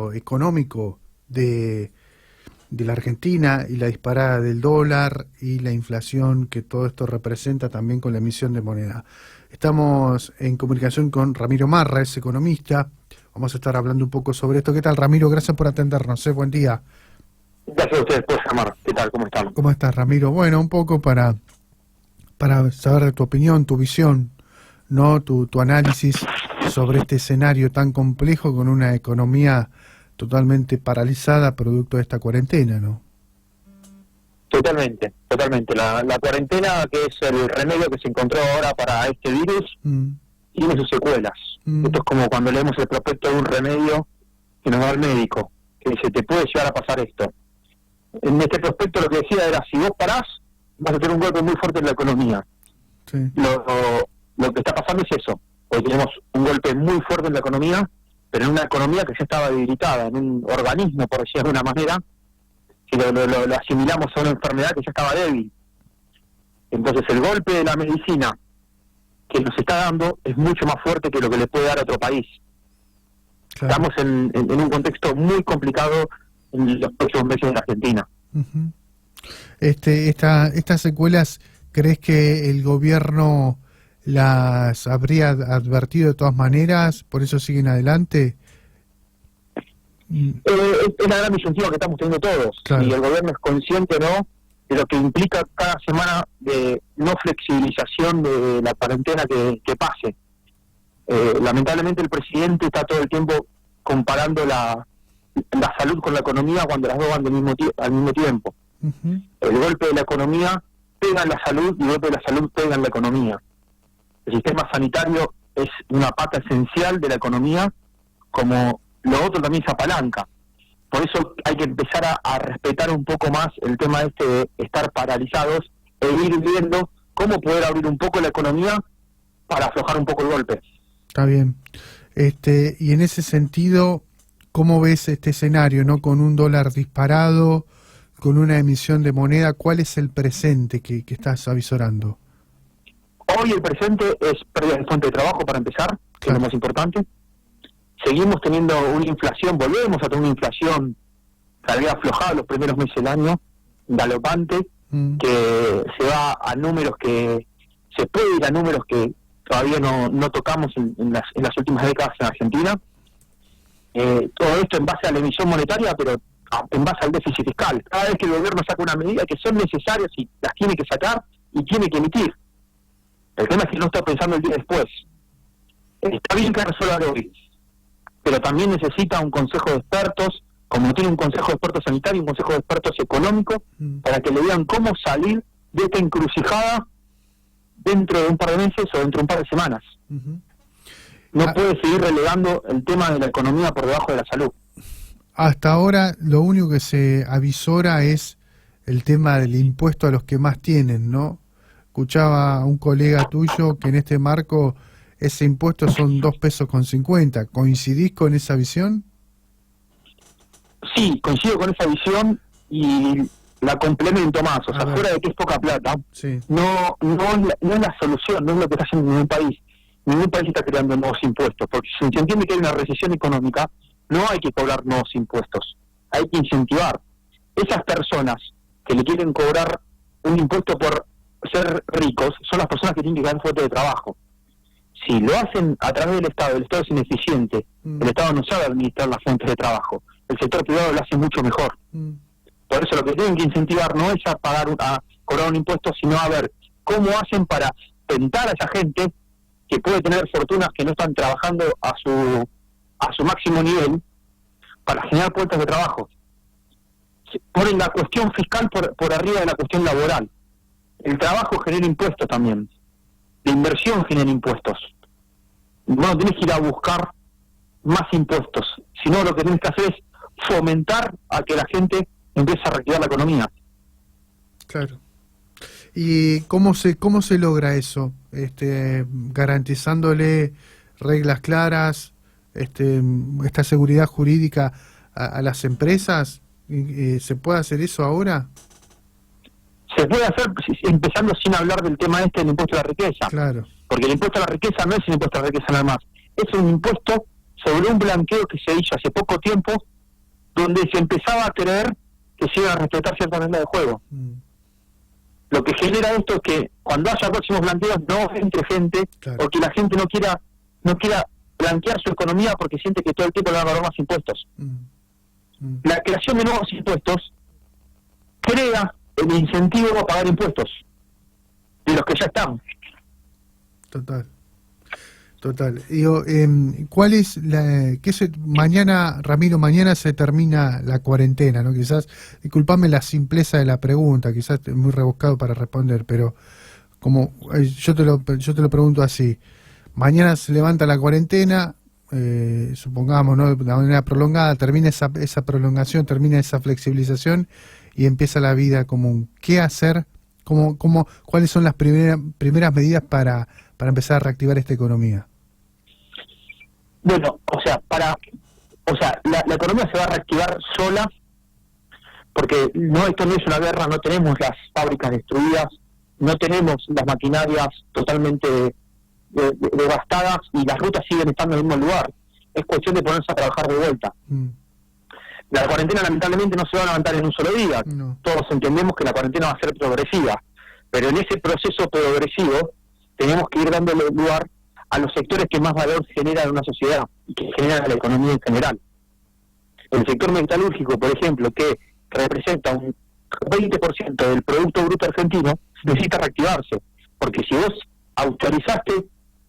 escenario económico de la Argentina y la disparada del dólar y la inflación que todo esto representa también con la emisión de moneda. Estamos en comunicación con Ramiro Marra, es economista. Vamos a estar hablando un poco sobre esto. ¿Qué tal, Ramiro? Gracias por atendernos. Buen día. Gracias a ustedes por llamar. ¿Qué tal? ¿Cómo están? ¿Cómo estás, Ramiro? Bueno, un poco para saber de tu opinión, tu visión, ¿no? Tu análisis sobre este escenario tan complejo con una economía totalmente paralizada producto de esta cuarentena, ¿no? Totalmente. La cuarentena, que es el remedio que se encontró ahora para este virus, tiene sus secuelas. Esto es como cuando leemos el prospecto de un remedio que nos da el médico, que dice, te puede llegar a pasar esto. En este prospecto lo que decía era, si vos parás, vas a tener un golpe muy fuerte en la economía. Sí. Lo que está pasando es eso. Hoy tenemos un golpe muy fuerte en la economía, pero en una economía que ya estaba debilitada, en un organismo, por decirlo de alguna manera, que lo asimilamos a una enfermedad que ya estaba débil. Entonces el golpe de la medicina que nos está dando es mucho más fuerte que lo que le puede dar a otro país. Claro. Estamos en un contexto muy complicado en los próximos meses en Argentina. Uh-huh. Estas secuelas, ¿crees que el gobierno las habría advertido de todas maneras? ¿Por eso siguen adelante? Es la gran disyuntiva que estamos teniendo todos. Claro. Y el gobierno es consciente o no de lo que implica cada semana de no flexibilización de la cuarentena que pase. Lamentablemente el presidente está todo el tiempo comparando la salud con la economía cuando las dos van al mismo tiempo. Uh-huh. El golpe de la economía pega en la salud y el golpe de la salud pega en la economía. El sistema sanitario es una pata esencial de la economía, como lo otro también se apalanca. Por eso hay que empezar a respetar un poco más el tema de estar paralizados e ir viendo cómo poder abrir un poco la economía para aflojar un poco el golpe. Está bien. Y en ese sentido, ¿cómo ves este escenario, no? Con un dólar disparado, con una emisión de moneda, ¿cuál es el presente que estás avisorando? Hoy el presente es pérdida de fuente de trabajo, para empezar, que es lo más importante. Seguimos teniendo una inflación, volvemos a tener una inflación que había aflojado los primeros meses del año, galopante, que se va a números que se puede ir a números que todavía no tocamos en las últimas décadas en Argentina. Todo esto en base a la emisión monetaria, pero en base al déficit fiscal. Cada vez que el gobierno saca una medida que son necesarias y las tiene que sacar y tiene que emitir. El tema es que no está pensando el día después. Está bien que resuelva hoy, pero también necesita un consejo de expertos, como tiene un consejo de expertos sanitarios y un consejo de expertos económicos, para que le digan cómo salir de esta encrucijada dentro de un par de meses o dentro de un par de semanas. Uh-huh. No puede seguir relegando el tema de la economía por debajo de la salud. Hasta ahora lo único que se avisora es el tema del impuesto a los que más tienen, ¿no? Escuchaba a un colega tuyo que en este marco ese impuesto son 2.50 pesos. ¿Coincidís con esa visión? Sí, coincido con esa visión y la complemento más. O sea, fuera de que es poca plata, sí. no es la solución, no es lo que está haciendo ningún país. Ningún país está creando nuevos impuestos, porque si se entiende que hay una recesión económica, no hay que cobrar nuevos impuestos, hay que incentivar. Esas personas que le quieren cobrar un impuesto por ser ricos son las personas que tienen que dar fuente de trabajo. Si lo hacen a través del Estado es ineficiente, el Estado no sabe administrar las fuentes de trabajo, el sector privado lo hace mucho mejor. Por eso lo que tienen que incentivar no es a cobrar un impuesto, sino a ver cómo hacen para tentar a esa gente que puede tener fortunas que no están trabajando a su máximo nivel, para generar puestos de trabajo. Ponen la cuestión fiscal por arriba de la cuestión laboral. El trabajo genera impuestos también. La inversión genera impuestos. No tenés que ir a buscar más impuestos, sino lo que tenés que hacer es fomentar a que la gente empiece a reactivar la economía. Claro. ¿Y cómo se logra eso? Garantizándole reglas claras, esta seguridad jurídica a las empresas. ¿Se puede hacer eso ahora? Se puede hacer empezando sin hablar del tema del impuesto a la riqueza. Claro. Porque el impuesto a la riqueza no es un impuesto a la riqueza nada más. Es un impuesto sobre un blanqueo que se hizo hace poco tiempo donde se empezaba a creer que se iban a respetar ciertas reglas de juego. Lo que genera esto es que cuando haya próximos blanqueos no entre gente, claro, o que la gente no quiera blanquear su economía porque siente que todo el tiempo le van a dar más impuestos. La creación de nuevos impuestos crea el incentivo a pagar impuestos de los que ya están. Total. Digo, ¿cuál es mañana, Ramiro, mañana se termina la cuarentena, ¿no? Quizás, disculpame la simpleza de la pregunta, quizás es muy rebuscado para responder, pero como yo te lo pregunto así, mañana se levanta la cuarentena, supongamos, ¿no?, de una manera prolongada, termina esa prolongación, termina esa flexibilización y empieza la vida común. ¿Qué hacer? ¿Cuáles son las primeras medidas para empezar a reactivar esta economía? Bueno, la economía se va a reactivar sola, porque esto no es una guerra, no tenemos las fábricas destruidas, no tenemos las maquinarias totalmente devastadas y las rutas siguen estando en el mismo lugar. Es cuestión de ponerse a trabajar de vuelta. La cuarentena lamentablemente no se va a levantar en un solo día. No. Todos entendemos que la cuarentena va a ser progresiva, pero en ese proceso progresivo tenemos que ir dándole lugar a los sectores que más valor generan en una sociedad y que generan a la economía en general. El sector metalúrgico, por ejemplo, que representa un 20% del Producto Bruto Argentino, necesita reactivarse, porque si vos autorizaste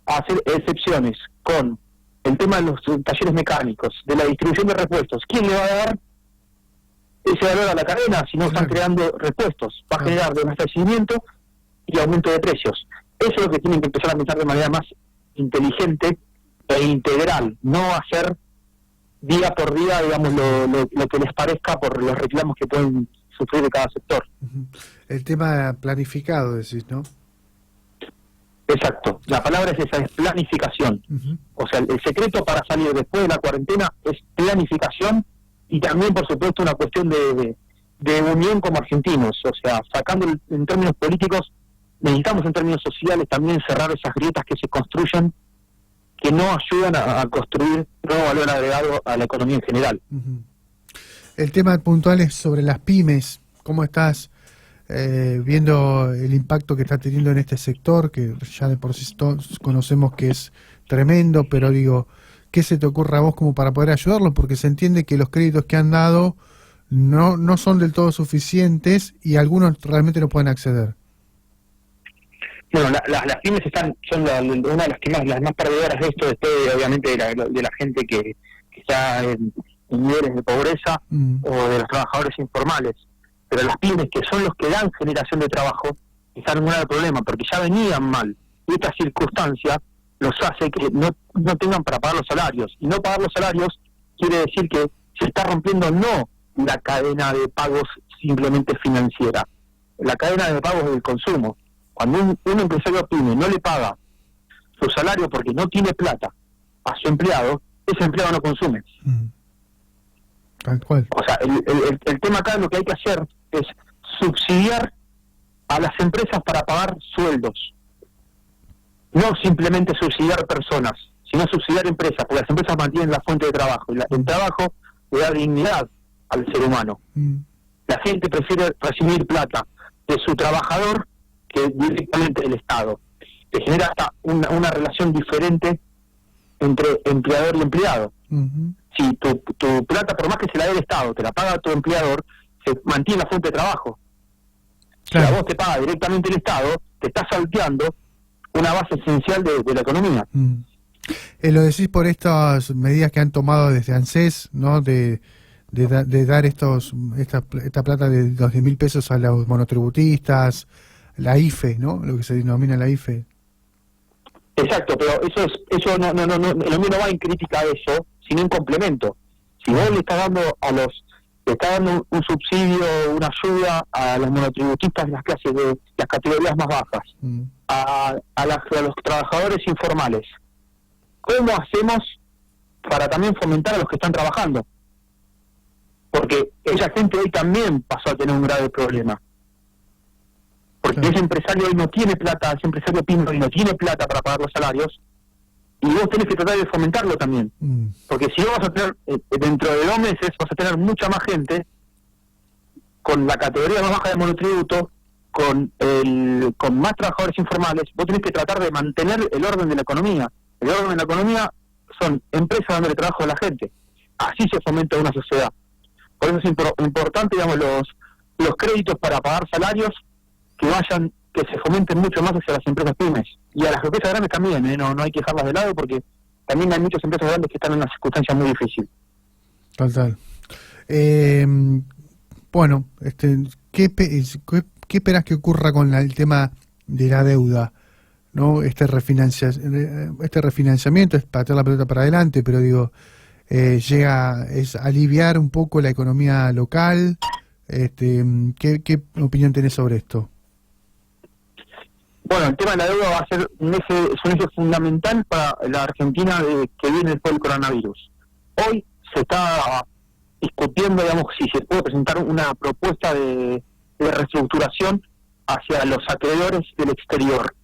a hacer excepciones con el tema de los talleres mecánicos, de la distribución de repuestos, ¿quién le va a dar ese valor a la cadena si no están creando repuestos? Va a generar desabastecimiento y aumento de precios. Eso es lo que tienen que empezar a pensar de manera más inteligente e integral, no hacer día por día, digamos, lo que les parezca por los reclamos que pueden sufrir de cada sector. El tema planificado, decís, ¿no? Exacto, la palabra es esa, es planificación. O sea, el secreto para salir después de la cuarentena es planificación y también, por supuesto, una cuestión de unión como argentinos. O sea, sacando en términos políticos, necesitamos en términos sociales también cerrar esas grietas que se construyen, que no ayudan a construir nuevo valor agregado a la economía en general. El tema puntual es sobre las pymes. ¿Cómo estás viendo el impacto que está teniendo en este sector, que ya de por sí todos conocemos que es tremendo, pero digo, ¿qué se te ocurre a vos como para poder ayudarlo? Porque se entiende que los créditos que han dado no son del todo suficientes y algunos realmente no pueden acceder. Bueno, las pymes son una de las más perdedoras de esto, después obviamente de la gente que está en niveles de pobreza o de los trabajadores informales. Pero las pymes, que son los que dan generación de trabajo, están en un grave problema, porque ya venían mal. Y esta circunstancia los hace que no tengan para pagar los salarios. Y no pagar los salarios quiere decir que se está rompiendo no la cadena de pagos simplemente financiera, la cadena de pagos del consumo. Cuando un empresario pyme no le paga su salario porque no tiene plata a su empleado, ese empleado no consume. Tal cual. O sea, el tema acá lo que hay que hacer es subsidiar a las empresas para pagar sueldos. No simplemente subsidiar personas, sino subsidiar empresas, porque las empresas mantienen la fuente de trabajo. Y el trabajo le da dignidad al ser humano. La gente prefiere recibir plata de su trabajador que directamente del Estado. Que genera hasta una relación diferente entre empleador y empleado. Si tu plata, por más que se la dé el Estado, te la paga tu empleador, se mantiene la fuente de trabajo. Claro. Si a vos te paga directamente el Estado, te está salteando una base esencial de la economía. Lo decís por estas medidas que han tomado desde ANSES, ¿no? De dar esta plata de 12.000 pesos a los monotributistas, la IFE, ¿no? Lo que se denomina la IFE. Exacto, pero eso no, lo mío no va en crítica a eso, sino en complemento. Si vos le estás dando un subsidio, una ayuda a los monotributistas de las clases de las categorías más bajas, a los trabajadores informales, ¿cómo hacemos para también fomentar a los que están trabajando? Porque esa gente hoy también pasó a tener un grave problema. Porque ese empresario hoy no tiene plata, ese empresario pyme hoy no tiene plata para pagar los salarios, y vos tenés que tratar de fomentarlo también, porque si no vas a tener, dentro de 2 meses vas a tener mucha más gente con la categoría más baja de monotributo, con más trabajadores informales. Vos tenés que tratar de mantener el orden de la economía. El orden de la economía son empresas dándole trabajo a la gente. Así se fomenta una sociedad. Por eso es importante, digamos, los créditos para pagar salarios que se fomenten mucho más hacia las empresas pymes. Y a las empresas grandes también, no hay que dejarlas de lado, porque también hay muchas empresas grandes que están en una circunstancia muy difícil. Total. Bueno, ¿qué esperas que ocurra con el tema de la deuda? ¿No? Este refinanciamiento es patear la pelota para adelante, pero digo, es aliviar un poco la economía local. ¿Qué opinión tenés sobre esto? Bueno, el tema de la deuda va a ser un eje fundamental para la Argentina que viene después del coronavirus. Hoy se está discutiendo, digamos, si se puede presentar una propuesta de reestructuración hacia los acreedores del exterior,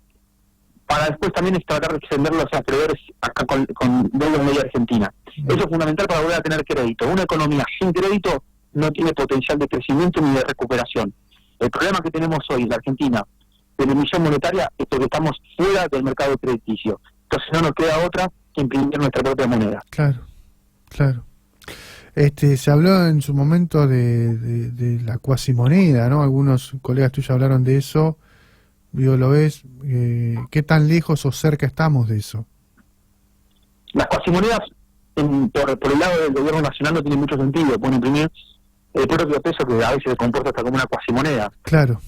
para después también tratar de extender los acreedores acá con deuda media argentina. Eso es fundamental para volver a tener crédito. Una economía sin crédito no tiene potencial de crecimiento ni de recuperación. El problema que tenemos hoy en la Argentina de la emisión monetaria es que estamos fuera del mercado crediticio. Entonces no nos queda otra que imprimir nuestra propia moneda. Claro. Se habló en su momento de la cuasimoneda, ¿no? Algunos colegas tuyos hablaron de eso. Digo, ¿lo ves? ¿Qué tan lejos o cerca estamos de eso? Las cuasimonedas, por el lado del gobierno nacional, no tiene mucho sentido. Pueden imprimir el propio peso, que a veces se comporta hasta como una cuasimoneda. Claro.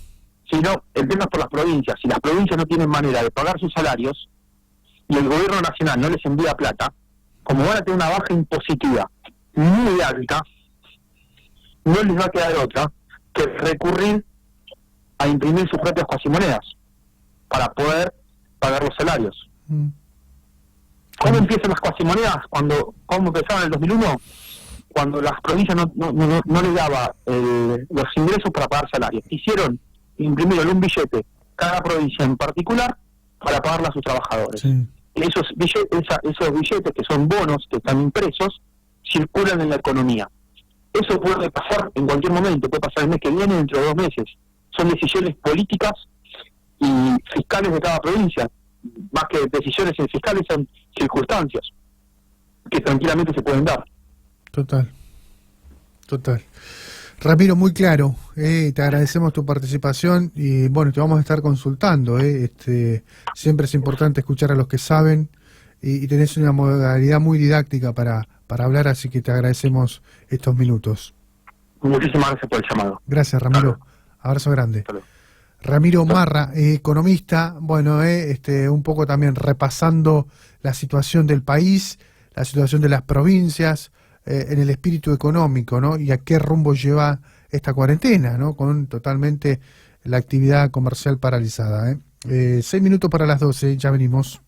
Sino, el tema es por las provincias. Si las provincias no tienen manera de pagar sus salarios y el gobierno nacional no les envía plata, como van a tener una baja impositiva muy alta, no les va a quedar otra que recurrir a imprimir sus propias cuasimonedas para poder pagar los salarios. ¿Cómo empiezan las cuasimonedas? ¿Cómo empezaron en el 2001? Cuando las provincias no les daba los ingresos para pagar salarios. Imprimieron un billete, cada provincia en particular, para pagarle a sus trabajadores. Sí. Esos billetes, que son bonos que están impresos, circulan en la economía. Eso puede pasar en cualquier momento, puede pasar el mes que viene, dentro de 2 meses. Son decisiones políticas y fiscales de cada provincia. Más que decisiones fiscales, son circunstancias que tranquilamente se pueden dar. Total. Ramiro, muy claro, te agradecemos tu participación y bueno, te vamos a estar consultando. Siempre es importante escuchar a los que saben y tenés una modalidad muy didáctica para hablar, así que te agradecemos estos minutos. Muchísimas gracias por el llamado. Gracias, Ramiro. Abrazo grande. Ramiro Marra, economista, bueno, un poco también repasando la situación del país, la situación de las provincias, en el espíritu económico, ¿no? Y a qué rumbo lleva esta cuarentena, ¿no? Con totalmente la actividad comercial paralizada. 6 minutos para las 12, ya venimos.